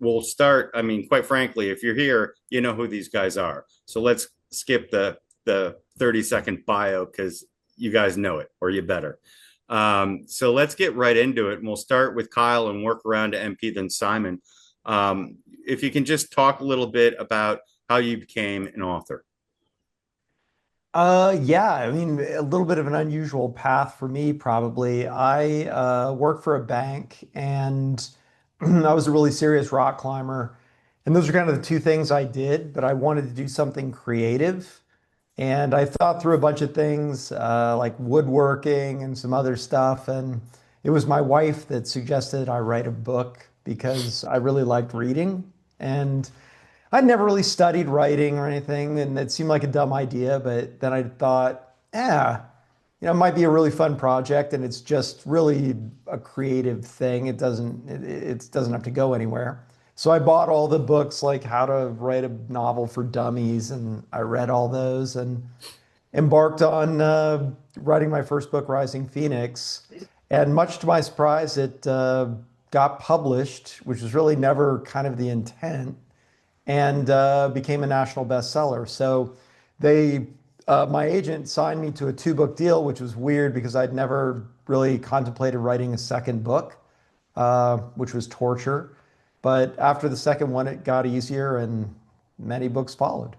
we'll start. I mean, quite frankly, if you're here, you know who these guys are. So let's skip the 30-second bio because you guys know it, or you better. So let's get right into it, and we'll start with Kyle and work around to MP, then Simon. If you can just talk a little bit about how you became an author. Yeah, I mean, a little bit of an unusual path for me, probably. I worked for a bank and I was a really serious rock climber. And those are kind of the two things I did, but I wanted to do something creative. And I thought through a bunch of things, like woodworking and some other stuff. And it was my wife that suggested I write a book because I really liked reading. And I'd never really studied writing or anything, and it seemed like a dumb idea, but then I thought, yeah, it might be a really fun project, and it's just really a creative thing. It doesn't have to go anywhere. So I bought all the books like how to write a novel for dummies, and I read all those and embarked on writing my first book, Rising Phoenix. And much to my surprise, it got published, which was really never kind of the intent and became a national bestseller. So my agent signed me to a two-book deal, which was weird because I'd never really contemplated writing a second book, which was torture. But after the second one, it got easier and many books followed.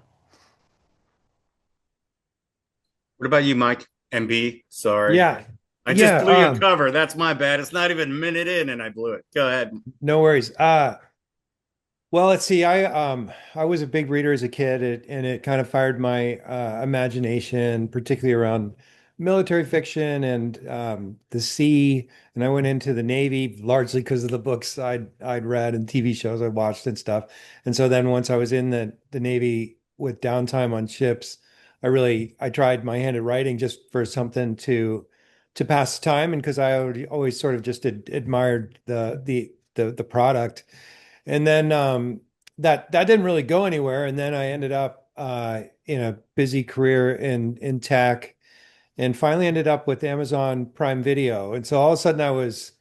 What about you, Mike? MB, sorry. Yeah. I just Yeah, blew your cover. That's my bad. It's not even a minute in and I blew it. Go ahead. no worries. Well, let's see. I was a big reader as a kid, and it kind of fired my imagination, particularly around military fiction and the sea. And I went into the Navy largely because of the books I'd read and TV shows I watched and stuff. And so then once I was in the Navy with downtime on ships, I tried my hand at writing just for something to pass the time, and because I always sort of just admired the product. And then that didn't really go anywhere. And then I ended up in a busy career in tech, and finally ended up with Amazon Prime Video. And so all of a sudden I was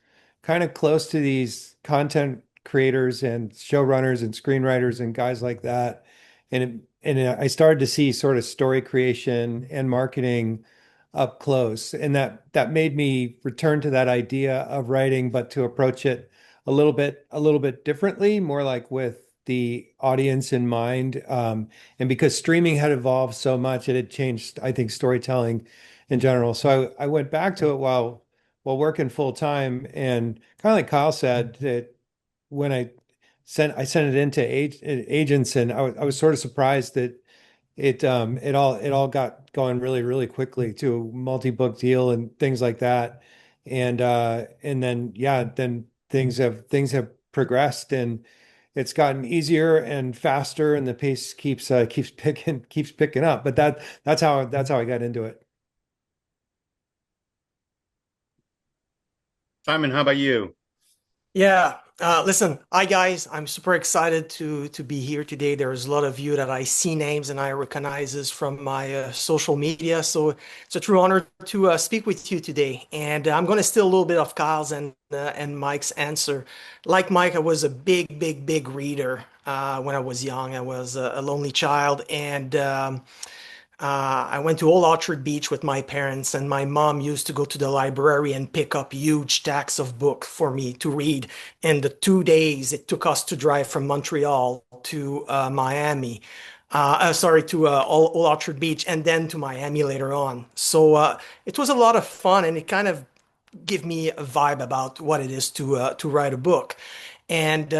kind of close to these content creators and showrunners and screenwriters and guys like that. And I started to see sort of story creation and marketing up close. And that made me return to that idea of writing, but to approach it a little bit differently, more like with the audience in mind. And because streaming had evolved so much, it had changed, I think, storytelling in general. So I went back to it while working full time, and kind of like Kyle said, that when I sent it into agents, and I was sort of surprised that it all got going really, really quickly to a multi-book deal and things like that. And then yeah, then things have progressed, and it's gotten easier and faster, and the pace keeps picking up. But that's how I got into it. Simon, how about you? Yeah, listen, hi guys. I'm super excited to be here today. There's a lot of you that I see names and I recognizes from my social media, so it's a true honor to speak with you today. And I'm going to steal a little bit of Kyle's and Mike's answer. Like Mike, I was a big, big, big reader when I was young. I was a lonely child, and I went to Old Orchard Beach with my parents, and my mom used to go to the library and pick up huge stacks of books for me to read in the 2 days it took us to drive from Montreal to Miami. Sorry, to Old Orchard Beach, and then to Miami later on. So it was a lot of fun, and it kind of gave me a vibe about what it is to write a book. And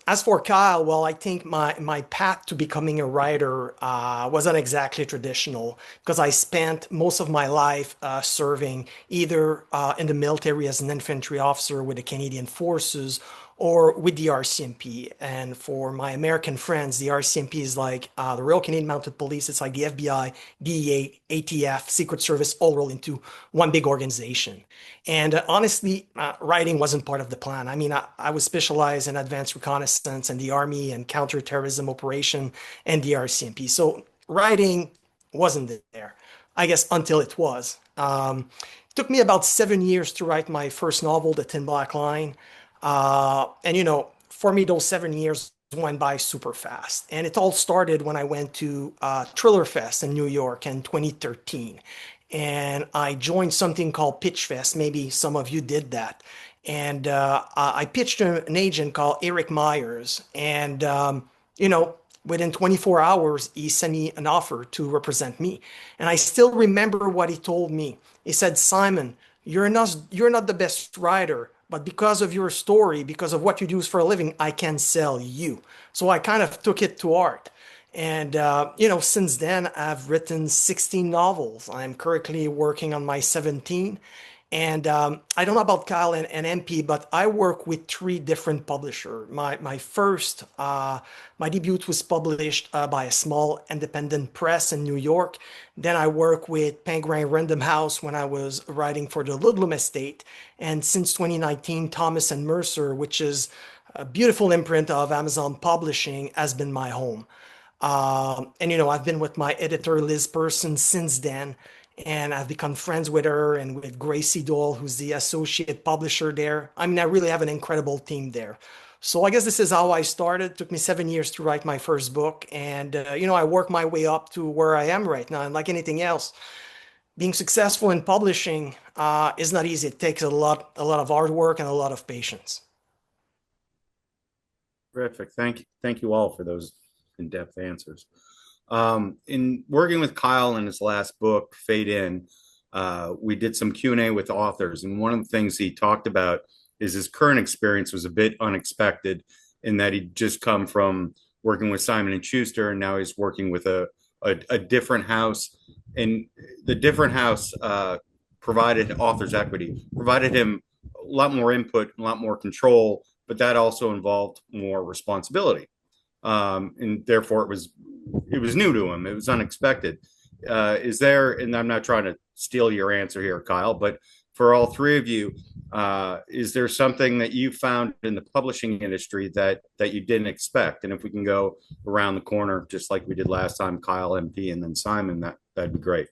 as for Kyle, well, I think my path to becoming a writer wasn't exactly traditional because I spent most of my life serving either in the military as an infantry officer with the Canadian Forces or with the RCMP. And for my American friends, the RCMP is like the Royal Canadian Mounted Police. It's like the FBI, DEA, ATF, Secret Service, all rolled into one big organization. And honestly, writing wasn't part of the plan. I mean, I was specialized in advanced reconnaissance and the Army and counterterrorism operation and the RCMP. So writing wasn't there, I guess, until it was. It took me about 7 years to write my first novel, The Thin Black Line. And for me, those 7 years went by super fast. And it all started when I went to Thriller Fest in New York in 2013. And I joined something called Pitch Fest. Maybe some of you did that. And I pitched to an agent called Eric Myers. And, you know, within 24 hours, he sent me an offer to represent me. And I still remember what he told me. He said, Simon, you're not the best writer, but because of your story, because of what you do for a living, I can sell you. So I kind of took it to heart. And, since then, I've written 16 novels. I'm currently working on my 17. And I don't know about Kyle and MP, but I work with three different publishers. My debut was published by a small independent press in New York. Then I work with Penguin Random House when I was writing for the Ludlum Estate. And since 2019, Thomas and Mercer, which is a beautiful imprint of Amazon Publishing, has been my home. I've been with my editor, Liz Person, since then, and I've become friends with her and with Gracie Dole, who's the associate publisher there. I mean, I really have an incredible team there. So I guess this is how I started. It took me 7 years to write my first book, and I worked my way up to where I am right now. And like anything else, being successful in publishing is not easy. It takes a lot of hard work and a lot of patience. Terrific. Thank you all for those in-depth answers. In working with Kyle in his last book, Fade In, we did some Q&A with authors, and one of the things he talked about is his current experience was a bit unexpected in that he'd just come from working with Simon and Schuster, and now he's working with a different house, and the different house provided authors equity, provided him a lot more input, a lot more control, but that also involved more responsibility, and therefore it was new to him. It was unexpected. Is there, and I'm not trying to steal your answer here, Kyle, but for all three of you, is there something that you found in the publishing industry that you didn't expect? And if we can go around the corner, just like we did last time, Kyle, MP, and then Simon, that'd be great.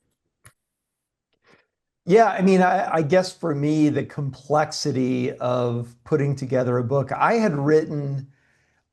Yeah, I mean, I guess for me, the complexity of putting together a book, I had written.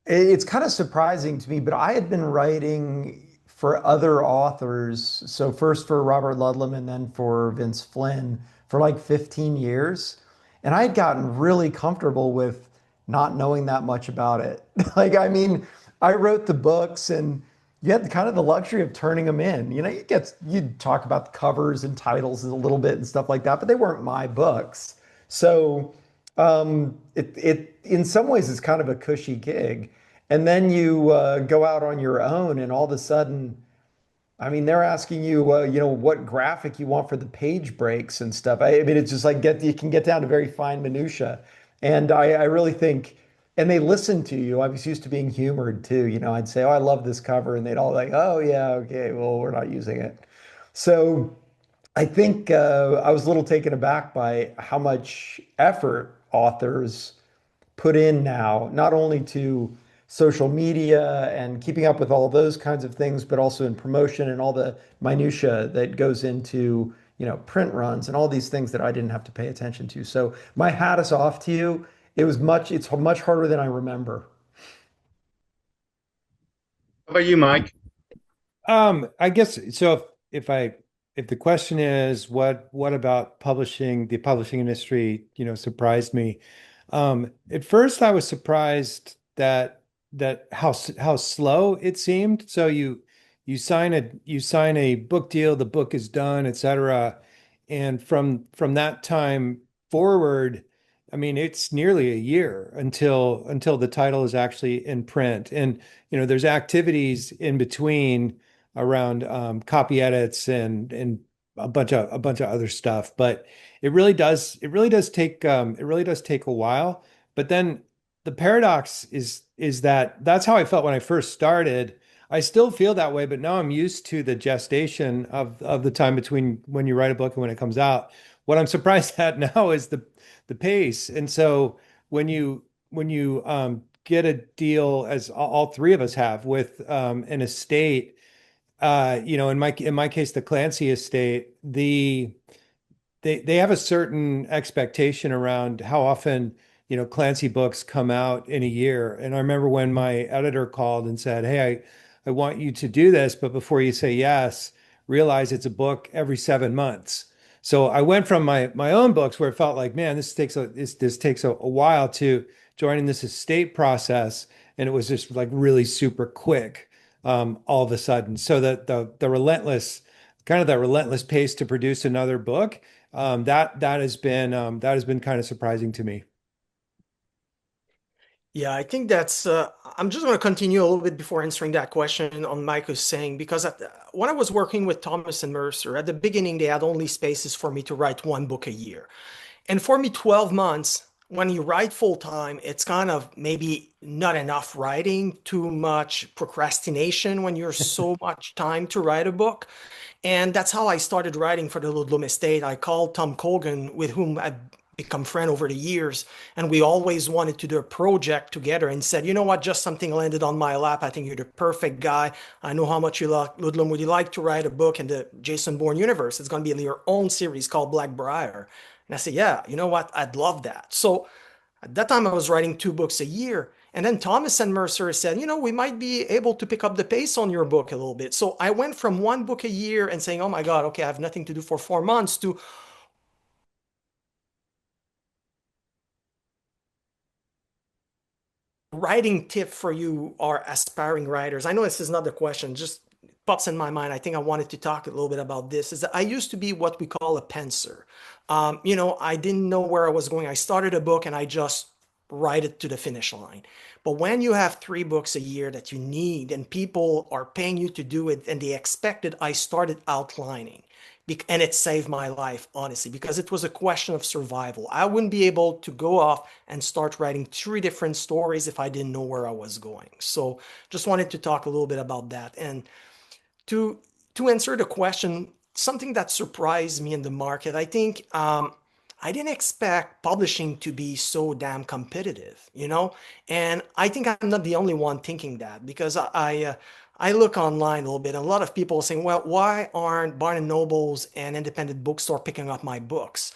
It's kind of surprising to me, but I had been writing for other authors. So first for Robert Ludlum and then for Vince Flynn for like 15 years. And I had gotten really comfortable with not knowing that much about it. Like, I mean, I wrote the books and you had kind of the luxury of turning them in. You'd talk about the covers and titles a little bit and stuff like that, but they weren't my books. So it in some ways is kind of a cushy gig. And then you go out on your own, and all of a sudden, I mean, they're asking you, what graphic you want for the page breaks and stuff. I mean, it's just like you can get down to very fine minutia. And I really think, and they listen to you. I was used to being humored too. I'd say, oh, I love this cover. And they'd all like, oh, yeah, okay, well, we're not using it. So I think I was a little taken aback by how much effort authors put in now, not only to social media and keeping up with all those kinds of things, but also in promotion and all the minutia that goes into, print runs and all these things that I didn't have to pay attention to. So my hat is off to you. It's much harder than I remember. How about you, Mike? I guess so. If the question is what about the publishing industry, surprised me. At first, I was surprised that how slow it seemed. So you sign a book deal, the book is done, etc. And from that time forward, I mean, it's nearly a year until the title is actually in print. And there's activities in between around copy edits and a bunch of other stuff. But it really does take a while. But then the paradox is that that's how I felt when I first started. I still feel that way, but now I'm used to the gestation of the time between when you write a book and when it comes out. What I'm surprised at now is the pace. And so when you get a deal, as all three of us have, with an estate, in my case, the Clancy estate, they have a certain expectation around how often Clancy books come out in a year. And I remember when my editor called and said, "Hey, I want you to do this, but before you say yes, realize it's a book every 7 months." So I went from my own books where it felt like, man, this takes a while to joining this estate process, and it was just like really super quick all of a sudden. So that the relentless kind of that relentless pace to produce another book, that has been kind of surprising to me. Yeah, I think I'm just going to continue a little bit before answering that question on Mike was saying, because when I was working with Thomas and Mercer, at the beginning, they had only spaces for me to write one book a year. And for me, 12 months, when you write full time, it's kind of maybe not enough writing, too much procrastination when you're so much time to write a book. And that's how I started writing for the Ludlum Estate. I called Tom Colgan, with whom I've become friend over the years, and we always wanted to do a project together, and said, you know what, just something landed on my lap. I think you're the perfect guy. I know how much you like Ludlum. Would you like to write a book in the Jason Bourne universe? It's going to be your own series called Blackbriar. And I said, yeah, you know what? I'd love that. So at that time, I was writing 2 books a year. And then Thomas and Mercer said, we might be able to pick up the pace on your book a little bit. So I went from one book a year and saying, oh my God, okay, I have nothing to do for 4 months, to writing tip for you are aspiring writers. I know this is not the question, just pops in my mind. I think I wanted to talk a little bit about this. Is that I used to be what we call a pantser. I didn't know where I was going. I started a book and I just write it to the finish line. But when you have 3 books a year that you need and people are paying you to do it and they expect it, I started outlining. And it saved my life, honestly, because it was a question of survival. I wouldn't be able to go off and start writing 3 different stories if I didn't know where I was going. So just wanted to talk a little bit about that. And to to answer the question, something that surprised me in the market, I think I didn't expect publishing to be so damn competitive. And I think I'm not the only one thinking that, because I look online a little bit, and a lot of people are saying, well, why aren't Barnes and Nobles and independent bookstore picking up my books?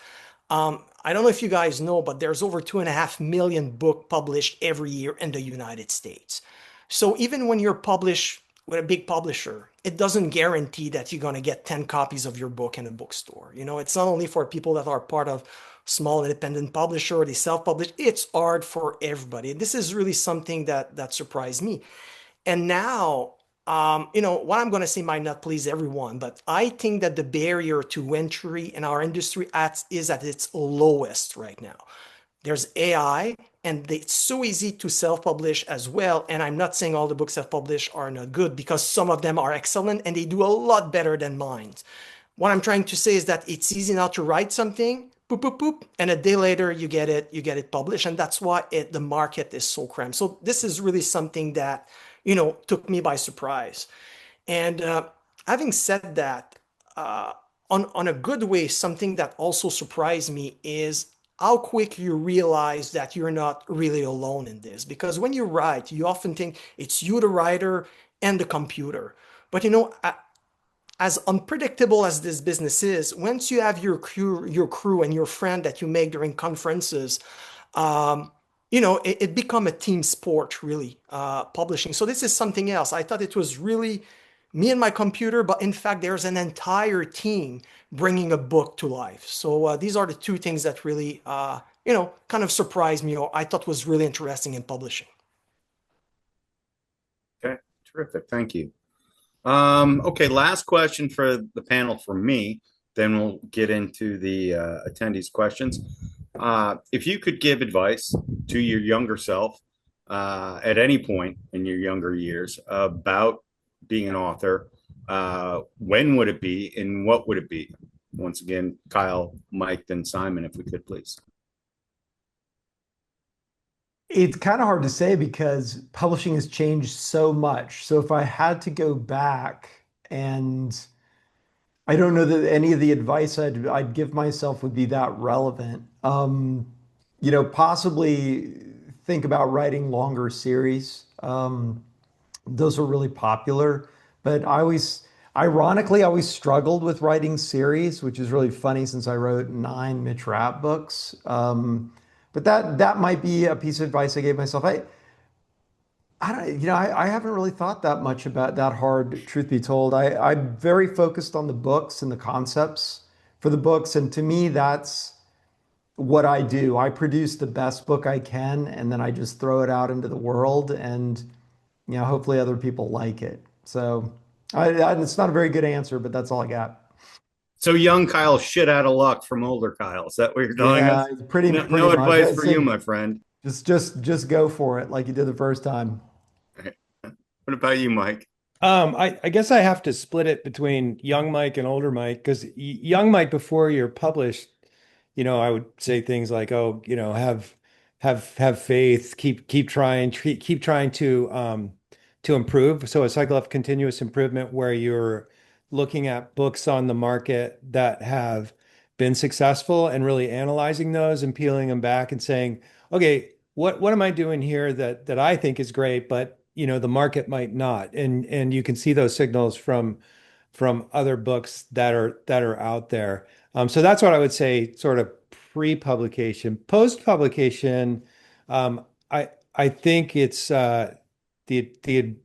I don't know if you guys know, but there's over 2.5 million book published every year in the United States. So even when you're published with a big publisher, it doesn't guarantee that you're going to get 10 copies of your book in a bookstore. It's not only for people that are part of small independent publisher or they self-publish. It's hard for everybody. And this is really something that surprised me. And now, what I'm going to say might not please everyone, but I think that the barrier to entry in our industry is at its lowest right now. There's AI, and it's so easy to self-publish as well. And I'm not saying all the books self-published are not good, because some of them are excellent and they do a lot better than mine. What I'm trying to say is that it's easy now to write something, boop, boop, boop, and a day later you get it published. And that's why the market is so cramped. So this is really something that, took me by surprise. And having said that, uh, on a good way, something that also surprised me is how quick you realize that you're not really alone in this. Because when you write, you often think it's you, the writer, and the computer. But as unpredictable as this business is, once you have your crew and your friend that you make during conferences, um, it become a team sport, really, publishing. So this is something else. I thought it was really me and my computer, but in fact, there's an entire team bringing a book to life. So these are the two things that really, kind of surprised me, or I thought was really interesting in publishing. Okay, terrific. Thank you. Okay, last question for the panel from me, then we'll get into the attendees' questions. If you could give advice to your younger self at any point in your younger years about being an author, when would it be and what would it be? Once again, Kyle, Mike, then Simon, if we could please. It's kind of hard to say because publishing has changed so much. So if I had to go back, and I don't know that any of the advice I'd give myself would be that relevant. Possibly think about writing longer series. Those are really popular, but ironically, I always struggled with writing series, which is really funny since I wrote 9 Mitch Rapp books. But that might be a piece of advice I gave myself. I don't, I haven't really thought that much about that hard, truth be told. I'm very focused on the books and the concepts for the books. And to me, that's what I do. I produce the best book I can, and then I just throw it out into the world, and hopefully other people like it. So it's not a very good answer, but that's all I got. So young Kyle shit out of luck from older Kyle. Is that what you're telling Yeah, us? pretty No, pretty no much. advice I'd for you, say my friend. just go for it like you did the first time. What about you, Mike? I guess I have to split it between young Mike and older Mike because young Mike, before you're published, I would say things like, "Oh, have faith, keep trying, keep trying to improve." So a cycle of continuous improvement where you're looking at books on the market that have been successful and really analyzing those and peeling them back and saying, "Okay, what am I doing here that I think is great, but the market might not." And you can see those signals from other books that are out there. So that's what I would say, sort of pre-publication. Post-publication, I think it's the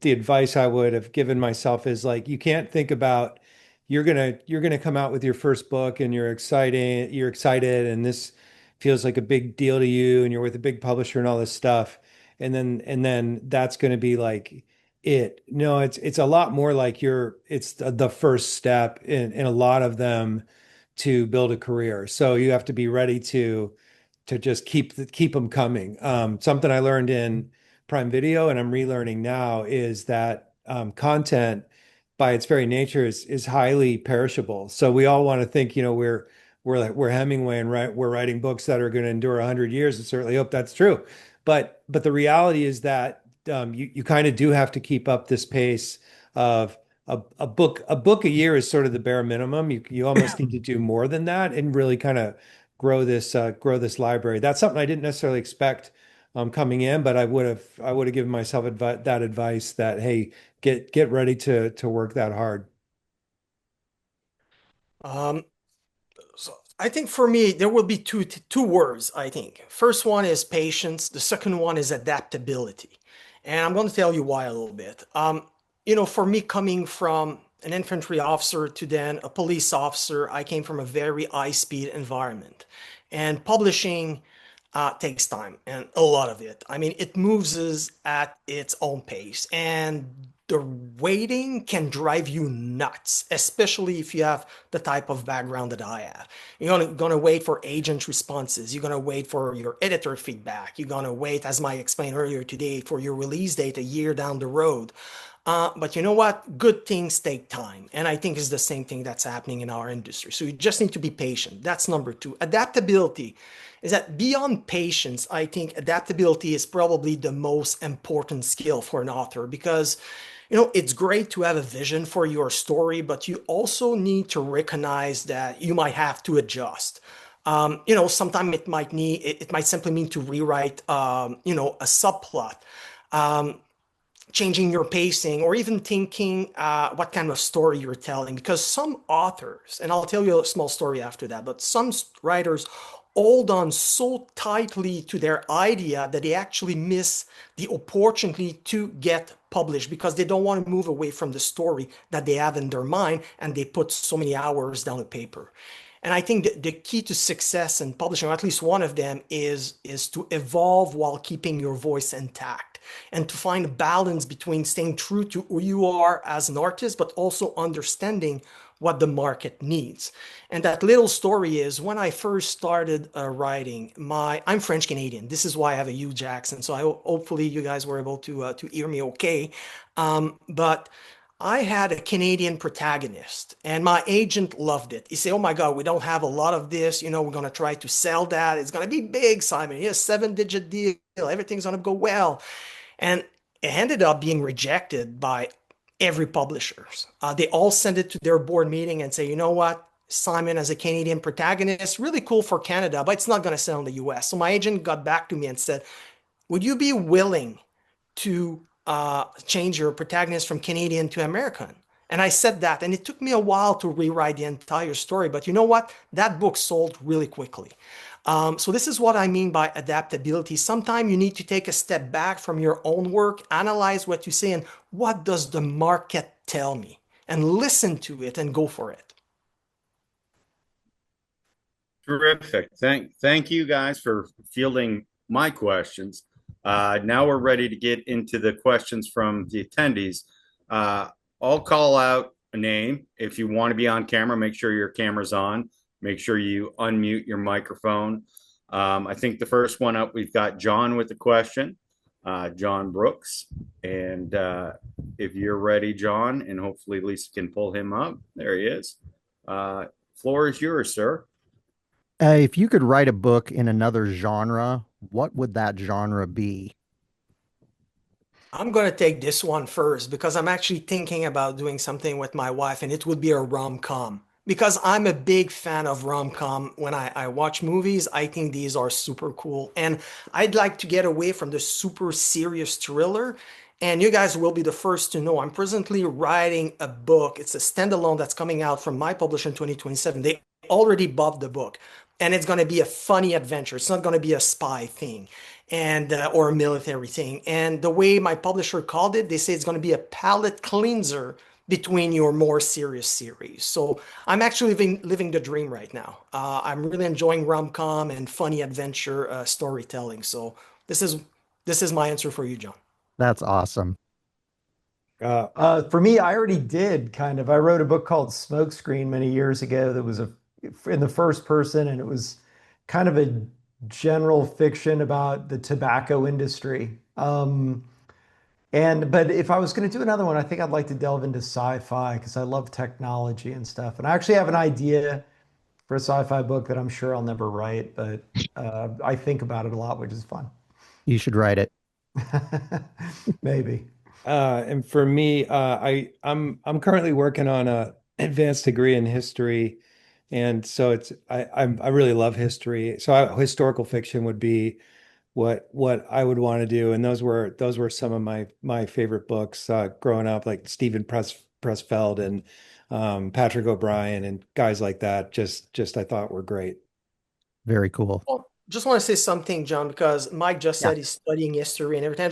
advice I would have given myself is like you can't think about you're gonna come out with your first book and you're excited and this feels like a big deal to you and you're with a big publisher and all this stuff and then that's going to be like it. No, it's a lot more like it's the first step in a lot of them to build a career. So you have to be ready to just keep them coming. Something I learned in Prime Video and I'm relearning now is that content by its very nature is highly perishable. So we all want to think, we're Hemingway and we're writing books that are going to endure 100 years, and certainly hope that's true. But the reality is that you kind of do have to keep up this pace of a book a year is sort of the bare minimum. You almost need to do more than that and really kind of grow this library. That's something I didn't necessarily expect coming in, but I would have given myself that advice that, hey, get ready to work that hard. Um, So I think for me, there will be two words, I think. First one is patience. The second one is adaptability. And I'm going to tell you why a little bit. For me, coming from an infantry officer to then a police officer, I came from a very high-speed environment. And publishing takes time and a lot of it. I mean, it moves us at its own pace. And the waiting can drive you nuts, especially if you have the type of background that I have. You're gonna wait for agent responses. You're gonna wait for your editor feedback. You're gonna wait, as Mike explained earlier today, for your release date a year down the road. But you know what? Good things take time. And I think it's the same thing that's happening in our industry. So you just need to be patient. That's number two. Adaptability is that beyond patience, I think adaptability is probably the most important skill for an author because it's great to have a vision for your story, but you also need to recognize that you might have to adjust. Sometimes it might simply mean to rewrite, a subplot, um, changing your pacing, or even thinking what kind of story you're telling. Because some authors, and I'll tell you a small story after that, but some writers hold on so tightly to their idea that they actually miss the opportunity to get published because they don't want to move away from the story that they have in their mind and they put so many hours down the paper. And I think the key to success in publishing, or at least one of them, is to evolve while keeping your voice intact and to find a balance between staying true to who you are as an artist, but also understanding what the market needs. And that little story is when I first started writing, I'm French Canadian. This is why I have a huge accent. So hopefully you guys were able to hear me okay. But I had a Canadian protagonist, and my agent loved it. He said, "Oh my God, we don't have a lot of this. We're going to try to sell that. It's going to be big, Simon. Here's a seven-digit deal. Everything's going to go well." And it ended up being rejected by every publishers. They all send it to their board meeting and say, "You know what? Simon as a Canadian protagonist, really cool for Canada, but it's not going to sell in the US." So my agent got back to me and said, "Would you be willing to change your protagonist from Canadian to American?" And I said that, and it took me a while to rewrite the entire story. But you know what? That book sold really quickly. So this is what I mean by adaptability. Sometimes you need to take a step back from your own work, analyze what you say, and what does the market tell me, and listen to it and go for it. Terrific. Thank you guys for fielding my questions. Now we're ready to get into the questions from the attendees. Uh, I'll call out a name. If you want to be on camera, make sure your camera's on. Make sure you unmute your microphone. I think the first one up, we've got John with the question, John Brooks. And if you're ready, John, and hopefully Lisa can pull him up. There he is. Floor is yours, sir. If you could write a book in another genre, what would that genre be? I'm going to take this one first because I'm actually thinking about doing something with my wife, and it would be a rom-com. Because I'm a big fan of rom-com. When I watch movies, I think these are super cool. And I'd like to get away from the super serious thriller. And you guys will be the first to know. I'm presently writing a book. It's a standalone that's coming out from my publisher in 2027. They already bought the book. And it's going to be a funny adventure. It's not going to be a spy thing and or a military thing. And the way my publisher called it, they say it's going to be a palate cleanser between your more serious series. So I'm actually living the dream right now. I'm really enjoying rom-com and funny adventure storytelling. So this is this is my answer for you, John. That's awesome. Uh, For me, I already did kind of. I wrote a book called Smokescreen many years ago that was in the first person, and it was kind of a general fiction about the tobacco industry. But if I was going to do another one, I think I'd like to delve into sci-fi because I love technology and stuff. And I actually have an idea for a sci-fi book that I'm sure I'll never write, but I think about it a lot, which is fun. You should write it. Maybe. and for me, I'm currently working on a advanced degree in history, and so I really love history. So historical fiction would be what I would want to do, and those were some of my favorite books growing up, like Stephen Pressfeld and Patrick O'Brien and guys like that. Just I thought were great. Very cool. Well, just want to say something, John, because Mike just Yeah, said he's studying history and everything. I'm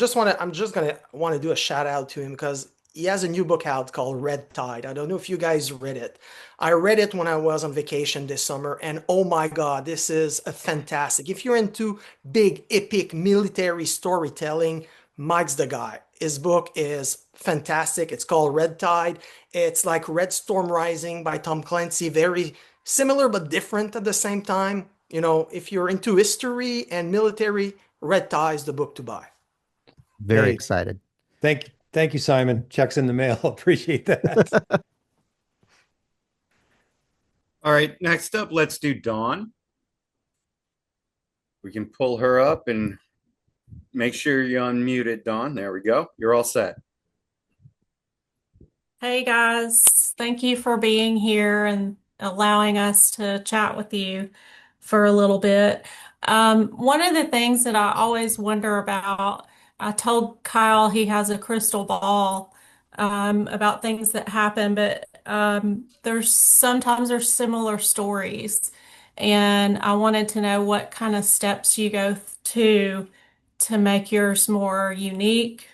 just gonna want to do a shout out to him because he has a new book out called Red Tide. I don't know if you guys read it. I read it when I was on vacation this summer, and oh my God, this is a fantastic. If you're into big, epic military storytelling, Mike's the guy. His book is fantastic. It's called Red Tide. It's like Red Storm Rising by Tom Clancy, very similar but different at the same time. You know, if you're into history and military, Red Tie is the book to buy. very Hey, excited. thank you, Simon. Checks in the mail. Appreciate that. All right, next up, let's do Dawn. We can pull her up and make sure you unmute it, Dawn. There we go. You're all set. Hey guys, thank you for being here and allowing us to chat with you for a little bit. One of the things that I always wonder about, I told Kyle he has a crystal ball about things that happen, but there's similar stories, and I wanted to know what kind of steps you go to make yours more unique,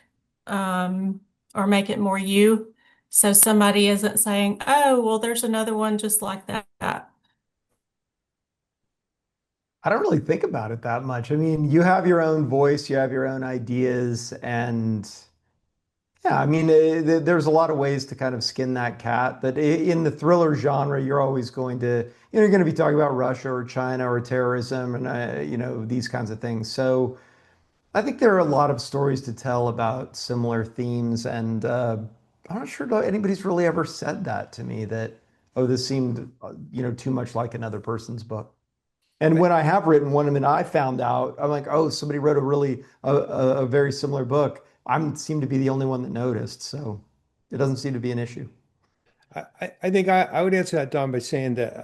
or make it more you. So somebody isn't saying, oh, well, there's another one just like that. I don't really think about it that much. I mean, you have your own voice, you have your own ideas, and yeah, I mean, there's a lot of ways to kind of skin that cat. But in the thriller genre, you're always going to, you're going to be talking about Russia or China or terrorism and, these kinds of things. So I think there are a lot of stories to tell about similar themes. And I'm not sure that anybody's really ever said that to me that, oh, this seemed, too much like another person's book. And when I have written one, and I found out, I'm like, oh, somebody wrote a very similar book. I seem to be the only one that noticed, so it doesn't seem to be an issue. I think I would answer that, Don, by saying that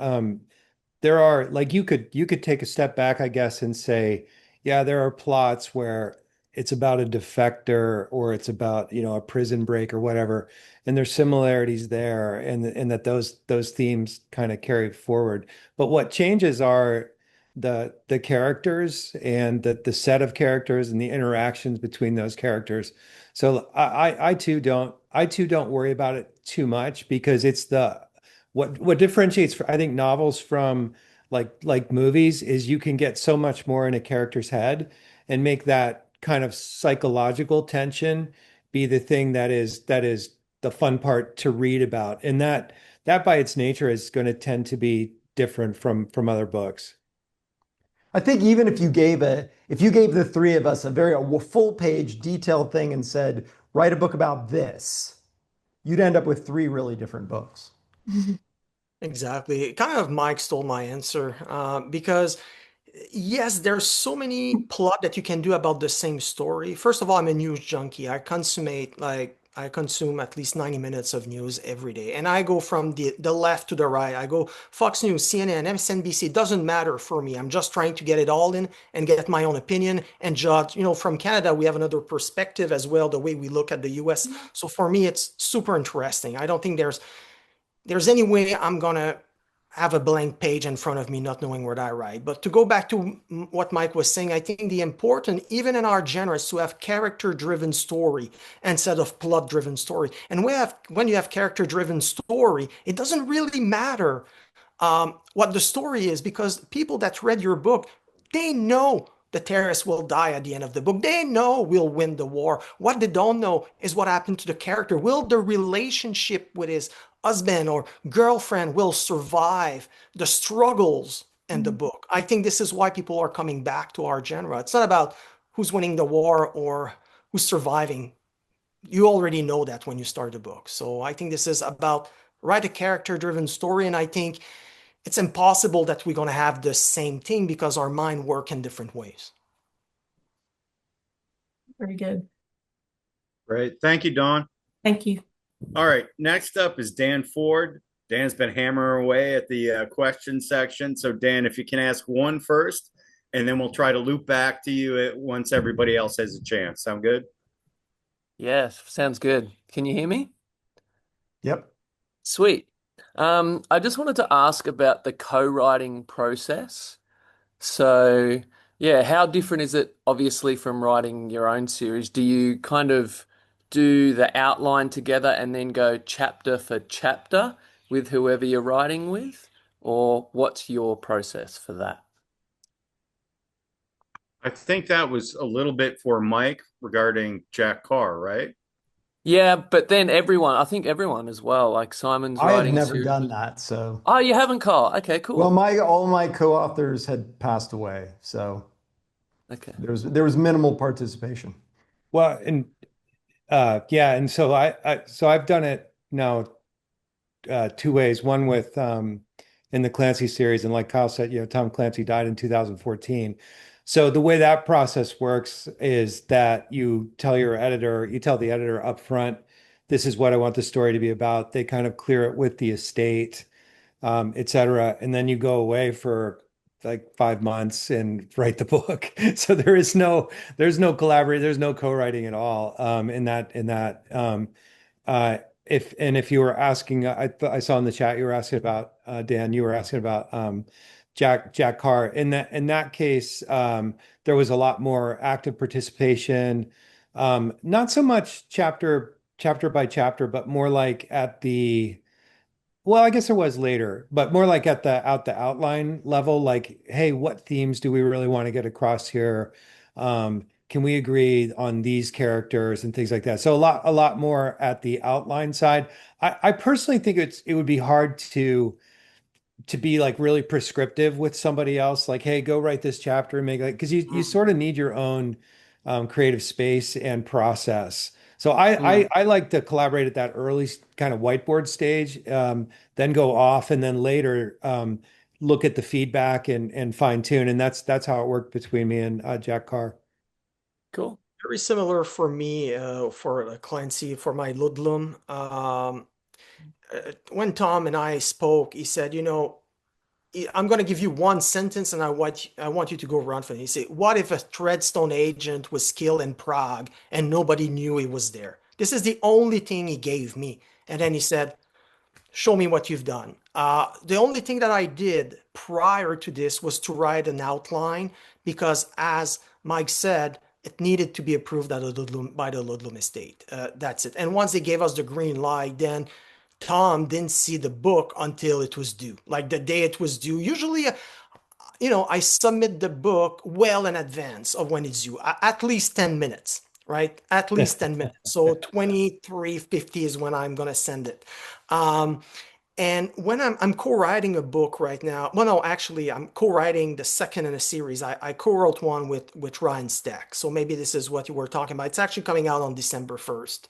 there are like you could take a step back, I guess, and say, yeah, there are plots where it's about a defector or it's about, a prison break or whatever, and there's similarities there, and that those themes kind of carry forward. But what changes are the characters and the set of characters and the interactions between those characters. So I too don't worry about it too much because it's the what differentiates I think novels from like movies is you can get so much more in a character's head and make that kind of psychological tension be the thing that is the fun part to read about. And that by its nature is going to tend to be different from other books. I think even if you gave the three of us a full page detailed thing and said, write a book about this, you'd end up with three really different books. Exactly. Kind of Mike stole my answer because yes, there's so many plot that you can do about the same story. First of all, I'm a news junkie. I consume at least 90 minutes of news every day. And I go from the left to the right. I go Fox News, CNN, MSNBC, doesn't matter for me. I'm just trying to get it all in and get my own opinion and judge. You know, from Canada, we have another perspective as well, the way we look at the US. So for me, it's super interesting. I don't think there's any way I'm gonna have a blank page in front of me, not knowing where I write. But to go back to what Mike was saying, I think the important, even in our genre, is to have character-driven story instead of plot-driven story. And when you have character-driven story, it doesn't really matter what the story is because people that read your book, they know the terrorist will die at the end of the book. They know we'll win the war. What they don't know is what happened to the character. Will the relationship with his husband or girlfriend will survive the struggles in the book? I think this is why people are coming back to our genre. It's not about who's winning the war or who's surviving. You already know that when you start the book. So I think this is about write a character-driven story, and I think it's impossible that we're going to have the same thing because our mind work in different ways. Very good. Great. Thank you, Don. Thank you. All right. Next up is Dan Ford. Dan's been hammering away at the question section. So, Dan, if you can ask one first, and then we'll try to loop back to you once everybody else has a chance. Sound good? Yes, sounds good. Can you hear me? Yep. Sweet. I just wanted to ask about the co-writing process. So, yeah, how different is it obviously from writing your own series? Do you kind of do the outline together and then go chapter for chapter with whoever you're writing with? Or what's your process for that? I think that was a little bit for Mike regarding Jack Carr, right? Yeah, but then everyone, I think everyone as well, like Simon's I had writing a never series. done that, so Oh, you haven't, Carl? Okay, well, cool. all my co-authors had passed away, so Okay. there was minimal participation. Well, and yeah, and so so I've done it now two ways. One with in the Clancy series, and like Kyle said, Tom Clancy died in 2014. So the way that process works is that you tell the editor up front, this is what I want the story to be about. They kind of clear it with the estate, et cetera. And then you go away for like 5 months and write the book. So there's no collaborating, there's no co-writing at all in that. If you were asking, I saw in the chat you were asking about Dan, you were asking about Jack Carr. In that case, there was a lot more active participation, not so much chapter by chapter, but more like at the well, I guess there was later, but more like at the outline level, like, hey, what themes do we really want to get across here? Can we agree on these characters and things like that? So a lot more at the outline side. I personally think it would be hard to be like really prescriptive with somebody else, like, hey, go write this chapter and make like because you sort of need your own creative space and process. So I like to collaborate at that early kind of whiteboard stage, then go off and then later look at the feedback and fine tune. And that's how it worked between me and Jack Carr. Cool. Very similar for me, for Clancy, for my Ludlum. When Tom and I spoke, he said, I'm going to give you one sentence and I want you to go run for it. He said, what if a Treadstone agent was killed in Prague and nobody knew he was there? This is the only thing he gave me. And then he said, show me what you've done. The only thing that I did prior to this was to write an outline because, as Mike said, it needed to be approved by the Ludlum estate. That's it. And once they gave us the green light, then Tom didn't see the book until it was due, like the day it was due. Usually, I submit the book well in advance of when it's due, at least 10 minutes, right? At least 10 minutes. So 23:50 is when I'm going to send it. Um, and when I'm co-writing a book right now, well, no, actually, I'm co-writing the second in a series. I co-wrote one with Ryan Stack. So maybe this is what you were talking about. It's actually coming out on December 1st.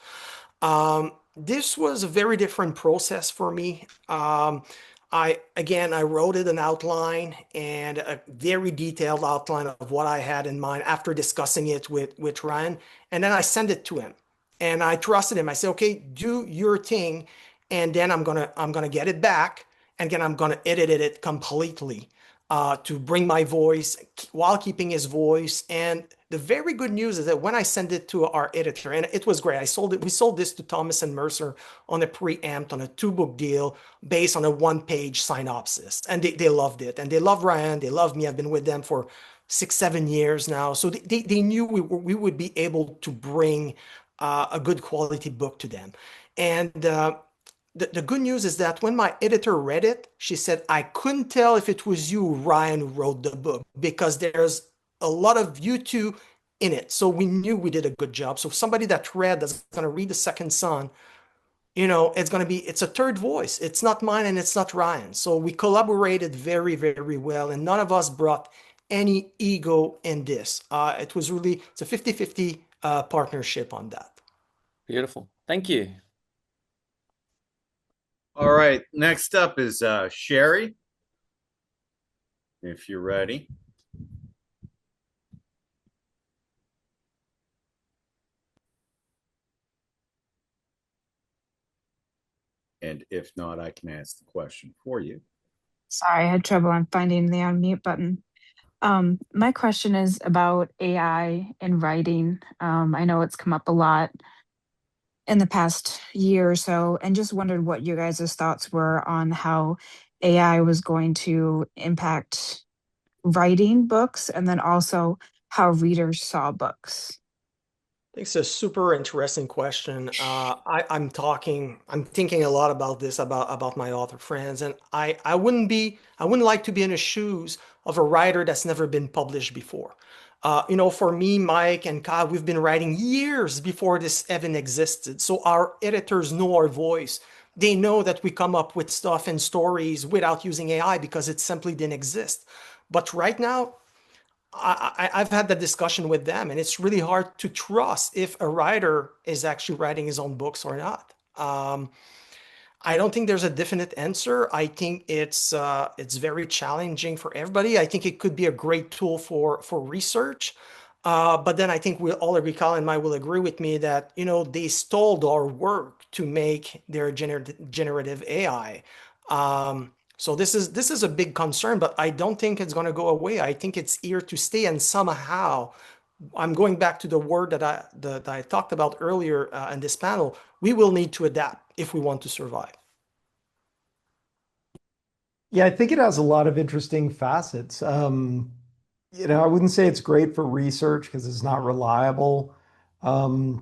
This was a very different process for me. I wrote it an outline and a very detailed outline of what I had in mind after discussing it with Ryan, and then I sent it to him, and I trusted him. I said, "Okay, do your thing, and then I'm gonna get it back, and then I'm gonna edit it completely." To bring my voice while keeping his voice. And the very good news is that when I sent it to our editor, and it was great, we sold this to Thomas and Mercer on a preempt on a two-book deal based on a one-page synopsis. And they loved it. And they love Ryan, they love me. I've been with them for 6, 7 years now. So they knew we would be able to bring a good quality book to them. And the good news is that when my editor read it, she said, I couldn't tell if it was you, Ryan, who wrote the book because there's a lot of you two in it. So we knew we did a good job. So somebody that's going to read The Second Son, it's a third voice. It's not mine and it's not Ryan. So we collaborated very, very well. And none of us brought any ego in this. It's a 50-50 partnership on that. Beautiful. Thank you. All right. Next up is Sherry, if you're ready. And if not, I can ask the question for you. Sorry, I had trouble on finding the unmute button. My question is about AI in writing. I know it's come up a lot in the past year or so, and just wondered what you guys' thoughts were on how AI was going to impact writing books and then also how readers saw books. It's a super interesting question. I'm thinking a lot about this, about my author friends, and I wouldn't like to be in the shoes of a writer that's never been published before. For me, Mike and Kyle, we've been writing years before this even existed. So our editors know our voice. They know that we come up with stuff and stories without using AI because it simply didn't exist. But right now, I've had that discussion with them, and it's really hard to trust if a writer is actually writing his own books or not. I don't think there's a definite answer. I think it's very challenging for everybody. I think it could be a great tool for research, but then I think we'll all agree, Colin and I will agree with me that they stole our work to make their generative AI. So this is a big concern, but I don't think it's going to go away. I think it's here to stay, and somehow I'm going back to the word that I talked about earlier in this panel. We will need to adapt if we want to survive. Yeah, I think it has a lot of interesting facets. I wouldn't say it's great for research because it's not reliable. Um,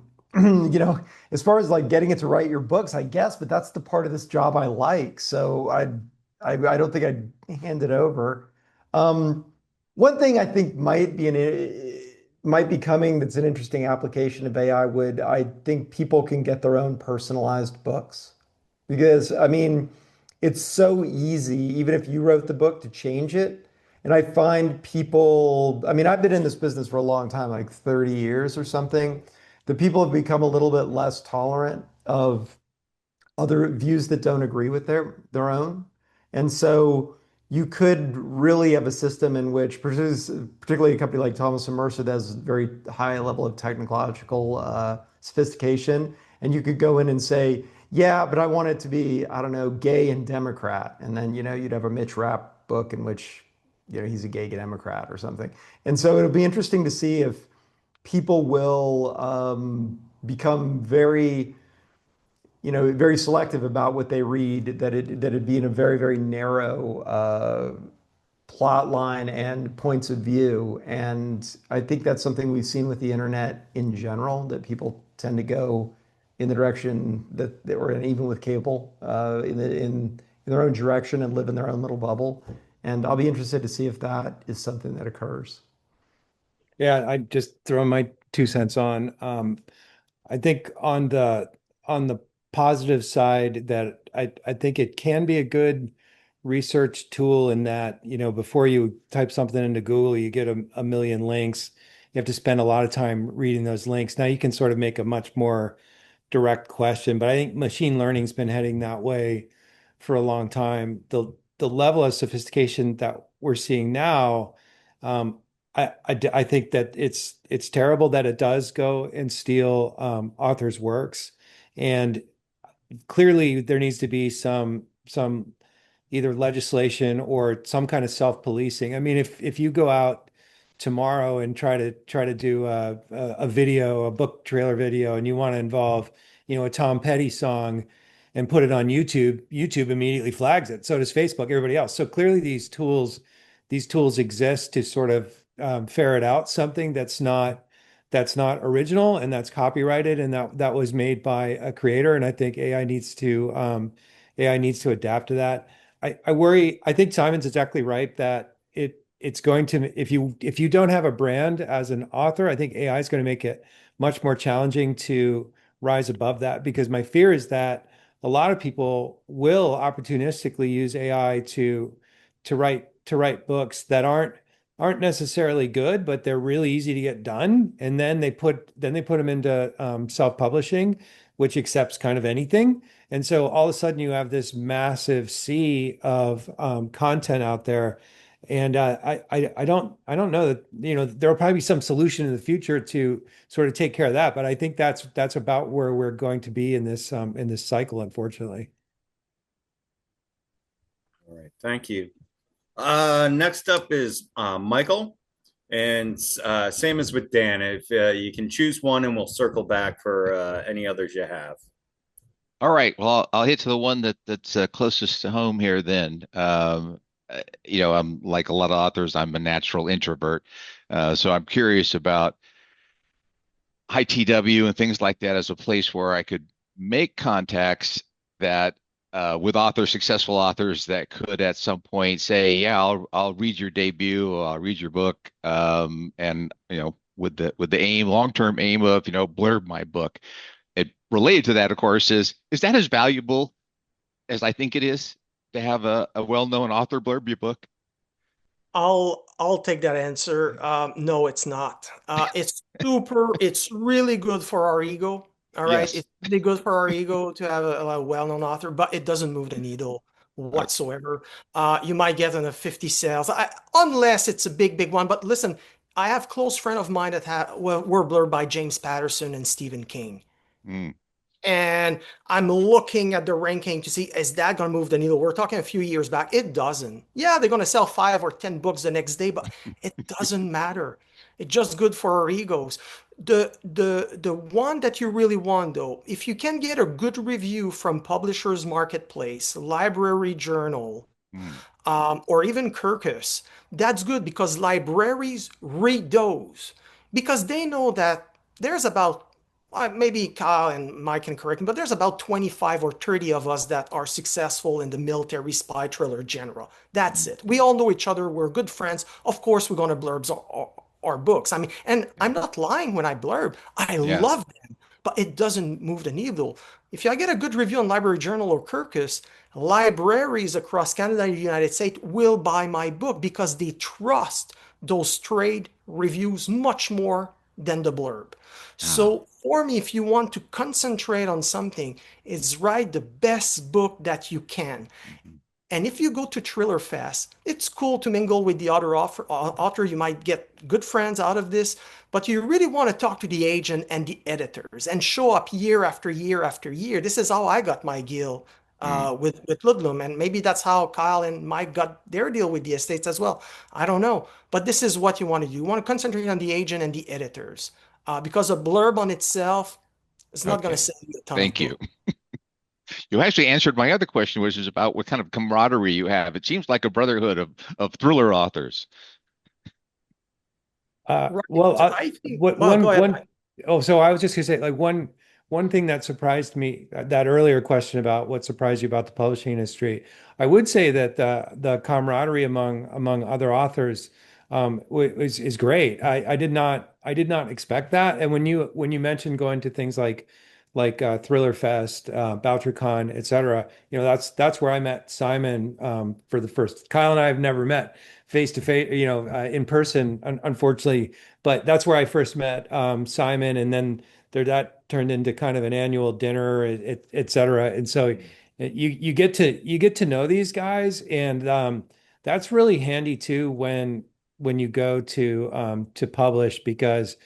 as far as like getting it to write your books, I guess, but that's the part of this job I like. So I don't think I'd hand it over. Um, One thing I think might be coming that's an interesting application of AI I think people can get their own personalized books. Because, I mean, it's so easy, even if you wrote the book, to change it. And I find people, I mean, I've been in this business for a long time, like 30 years or something. The people have become a little bit less tolerant of other views that don't agree with their own. And so you could really have a system in which, particularly a company like Thomas and Mercer that has very high level of technological sophistication, and you could go in and say, yeah, but I want it to be, I don't know, gay and Democrat. And then, you'd have a Mitch Rapp book in which, he's a gay Democrat or something. And so it'll be interesting to see if people will become very very selective about what they read, that it'd be in a very, very narrow plot line and points of view. And I think that's something we've seen with the internet in general, that people tend to go in the direction that we're in, even with cable, in their own direction and live in their own little bubble. And I'll be interested to see if that is something that occurs. Yeah, I just throw my 2 cents on. I think on the positive side that I think it can be a good research tool in that, before you type something into Google, you get a million links. You have to spend a lot of time reading those links. Now you can sort of make a much more direct question, but I think machine learning's been heading that way for a long time. The level of sophistication that we're seeing now, I think that it's terrible that it does go and steal authors' works, and clearly there needs to be some either legislation or some kind of self-policing. I mean, if you go out tomorrow and try to do a video, a book trailer video, and you want to involve, a Tom Petty song and put it on YouTube, YouTube immediately flags it. So does Facebook, everybody else. So clearly these tools exist to sort of ferret out something that's not original and that's copyrighted and that was made by a creator. And I think AI needs to adapt to that. I worry. I think Simon's exactly right that it's going to, if you don't have a brand as an author, I think AI is going to make it much more challenging to rise above that, because my fear is that a lot of people will opportunistically use AI to write books that aren't necessarily good, but they're really easy to get done. And then they put them into self-publishing, which accepts kind of anything. And so all of a sudden you have this massive sea of content out there. And I don't know that, there will probably be some solution in the future to sort of take care of that. But I think that's about where we're going to be in this cycle, unfortunately. All right, thank you. Next up is Michael, and same as with Dan. If you can choose one, and we'll circle back for any others you have. All right. Well, I'll hit to the one that's closest to home here then. I'm like a lot of authors, I'm a natural introvert. So I'm curious about ITW and things like that as a place where I could make contacts that with authors, successful authors that could at some point say, yeah, I'll read your debut, or I'll read your book, and with the long-term aim of blurb my book. It related to that, of course, is that as valuable as I think it is to have a well-known author blurb your book? I'll take that answer. No, it's not. It's really good for our ego. All right. Yes. It's really good for our ego to have a well-known author, but it doesn't move the needle Uh, whatsoever. You might get in a 50 sales, unless it's a big, big one. But listen, I have close friend of mine that were blurred by James Patterson and Stephen King. mm, And I'm looking at the ranking to see, is that going to move the needle? We're talking a few years back. It doesn't. Yeah, they're going to sell 5 or 10 books the next day, but it doesn't matter. It's just good for our egos. The one that you really want, though, if you can get a good review from Publishers Marketplace, Library Journal, mm, or even Kirkus, that's good because libraries read those because they know that there's about maybe Kyle and Mike can correct me, but there's about 25 or 30 of us that are successful in the military spy thriller genre. That's mm. it. We all know each other. We're good friends. Of course, we're going to blurbs our books. I mean, and Yeah. I'm not lying when I blurb. I Yes. love them, but it doesn't move the needle. If I get a good review on Library Journal or Kirkus, libraries across Canada and the United States will buy my book because they trust those trade reviews much more than the blurb. Ah. So for me, if you want to concentrate on something, it's write the best book that you can. Mhm. And if you go to Thriller Fest, it's cool to mingle with the other author. You might get good friends out of this, but you really want to talk to the agent and the editors and show up year after year after year. This is how I got my deal Mm. with Ludlum, and maybe that's how Kyle and Mike got their deal with the estates as well. I don't know, but this is what you want to do. You want to concentrate on the agent and the editors, because a blurb on itself is not going to Okay. sell you a ton of Thank you. books. You actually answered my other question, which is about what kind of camaraderie you have. It seems like a brotherhood of thriller authors. Right. Well, I think, what well, go ahead. oh, so I was just gonna say, like one thing that surprised me, that earlier question about what surprised you about the publishing industry, I would say that the camaraderie among other authors is great. I did not expect that. And when you mentioned going to things like Thriller Fest, BoucherCon, et cetera, that's where I met Simon for the first. Kyle and I have never met face to face, in person, unfortunately. But that's where I first met Simon, and then that turned into kind of an annual dinner, et cetera. And so you get to know these guys, and that's really handy too when you go to publish, because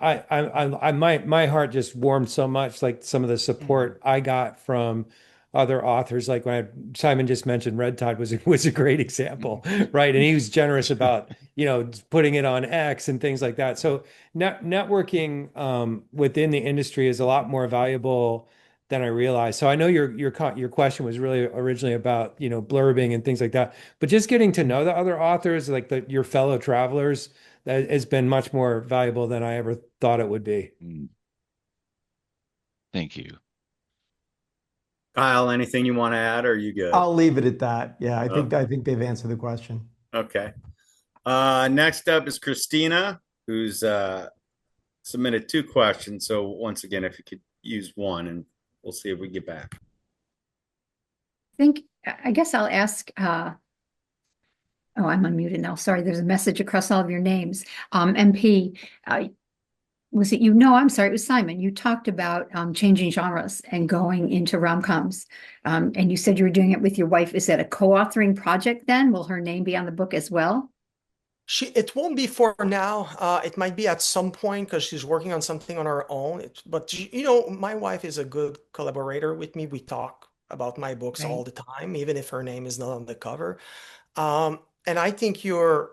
my heart just warmed so much, like some of the support I got from other authors. Like Simon just mentioned, Red Tide was a great example, right? And he was generous about putting it on X and things like that. So networking within the industry is a lot more valuable than I realized. So I know your question was really originally about blurbing and things like that, but just getting to know the other authors, like your fellow travelers, that has been much more valuable than I ever thought it would be. Thank you. Kyle, anything you want to add, or are you good? I'll leave it at that. Yeah, I Oh, think I think they've answered the question. okay. Next up is Christina, who's submitted two questions. So once again, if you could use one, and we'll see if we get back. I guess I'll ask, oh, I'm unmuted now. Sorry, there's a message across all of your names. MP, was it you? No, I'm sorry, it was Simon. You talked about changing genres and going into rom-coms. And you said you were doing it with your wife. Is that a co-authoring project then? Will her name be on the book as well? It won't be for now. It might be at some point because she's working on something on her own. But my wife is a good collaborator with me. We talk about my books all Right. the time, even if her name is not on the cover. And I think your